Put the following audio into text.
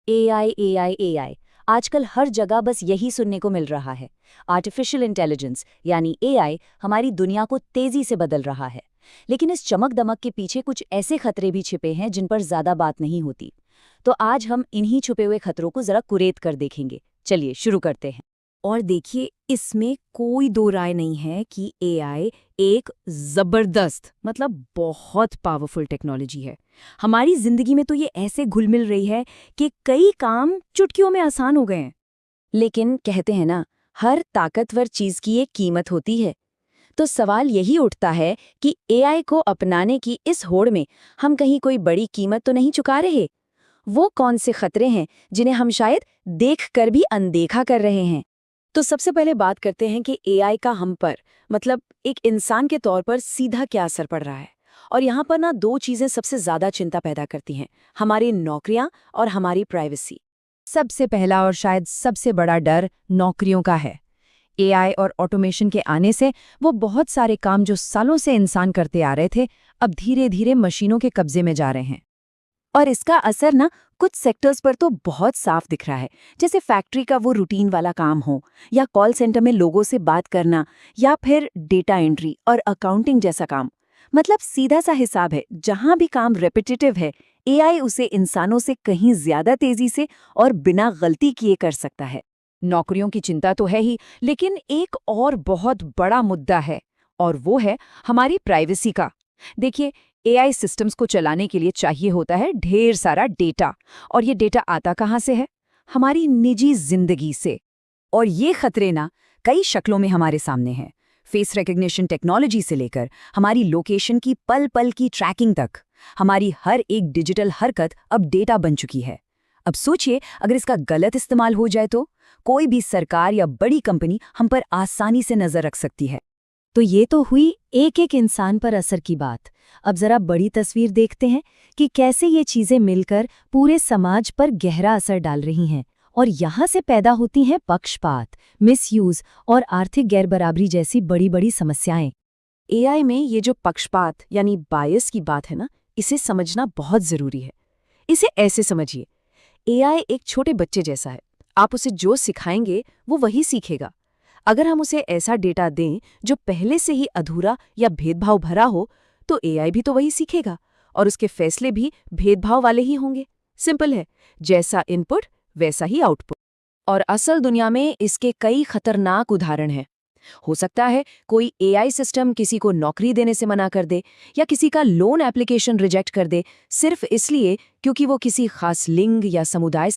AI AI AI आजकल हर जगह बस यही सुनने को मिल रहा है। आर्टिफिशियल इंटेलिजेंस यानी एआई हमारी दुनिया को तेजी से बदल रहा है। लेकिन इस चमक दमक के पीछे कुछ ऐसे खतरे भी छिपे हैं जिन पर ज्यादा बात नहीं होती। तो आज हम इन्हीं छुपे हुए खतरों को जरा कुरेद कर देखेंगे। चलिए शुरू करते हैं। और देखिए, इसमें कोई दो राय नहीं है कि एआई एक जबरदस्त बहुत पावरफुल टेक्नोलॉजी है। हमारी जिंदगी में तो ये ऐसे घुल मिल रही है कि कई काम चुटकियों में आसान हो गए हैं। लेकिन कहते हैं ना, हर ताकतवर चीज की एक कीमत होती है। तो सवाल यही उठता है कि एआई को अपनाने की इस होड़ में हम कहीं कोई बड़ी कीमत तो नहीं चुका रहे। वो कौन से खतरे हैं जिन्हें हम शायद देखकर भी अनदेखा कर रहे हैं। तो सबसे पहले बात करते हैं कि एआई का हम पर एक इंसान के तौर पर सीधा क्या असर पड़ रहा है। और यहाँ पर ना दो चीजें सबसे ज्यादा चिंता पैदा करती हैं, हमारी नौकरियां और हमारी प्राइवेसी। सबसे पहला और शायद सबसे बड़ा डर नौकरियों का है। एआई और ऑटोमेशन के आने से वो बहुत सारे काम जो सालों से इंसान करते आ रहे थे, अब धीरे धीरे मशीनों के कब्जे में जा रहे हैं। और इसका असर ना कुछ सेक्टर्स पर तो बहुत साफ दिख रहा है, जैसे फैक्ट्री का वो रूटीन वाला काम हो, या कॉल सेंटर में लोगों से बात करना, या फिर डेटा एंट्री और अकाउंटिंग जैसा काम। सीधा सा हिसाब है, जहां भी काम रेपिटेटिव है, एआई उसे इंसानों से कहीं ज्यादा तेजी से और बिना गलती किए कर सकता है। नौकरियों की चिंता तो है ही, लेकिन एक और बहुत बड़ा मुद्दा है, और वो है हमारी प्राइवेसी का। देखिए, एआई सिस्टम्स को चलाने के लिए चाहिए होता है ढेर सारा डेटा, और ये डेटा आता कहाँ से है? हमारी निजी जिंदगी से। और ये खतरे ना कई शक्लों में हमारे सामने हैं। फेस रिकग्निशन टेक्नोलॉजी से लेकर हमारी लोकेशन की पल पल की ट्रैकिंग तक, हमारी हर एक डिजिटल हरकत अब डेटा बन चुकी है। अब सोचिए, अगर इसका गलत इस्तेमाल हो जाए तो कोई भी सरकार या बड़ी कंपनी हम पर आसानी से नजर रख सकती है। तो ये तो हुई एक एक इंसान पर असर की बात। अब जरा बड़ी तस्वीर देखते हैं कि कैसे ये चीजें मिलकर पूरे समाज पर गहरा असर डाल रही हैं। और यहाँ से पैदा होती हैं पक्षपात, मिसयूज और आर्थिक गैरबराबरी जैसी बड़ी बड़ी समस्याएं। एआई में ये जो पक्षपात यानी बायस की बात है ना, इसे समझना बहुत जरूरी है। इसे ऐसे समझिए, एआई एक छोटे बच्चे जैसा है। आप उसे जो सिखाएंगे वो वही सीखेगा। अगर हम उसे ऐसा डेटा दें जो पहले से ही अधूरा या भेदभाव भरा हो, तो एआई भी तो वही सीखेगा, और उसके फैसले भी भेदभाव वाले ही होंगे। सिंपल है, जैसा इनपुट वैसा ही आउटपुट। और असल दुनिया में इसके कई खतरनाक उदाहरण हैं। हो सकता है कोई एआई सिस्टम किसी को नौकरी देने से मना कर दे, या किसी का लोन एप्लीकेशन रिजेक्ट कर दे, सिर्फ इसलिए क्योंकि वो किसी खास लिंग या समुदाय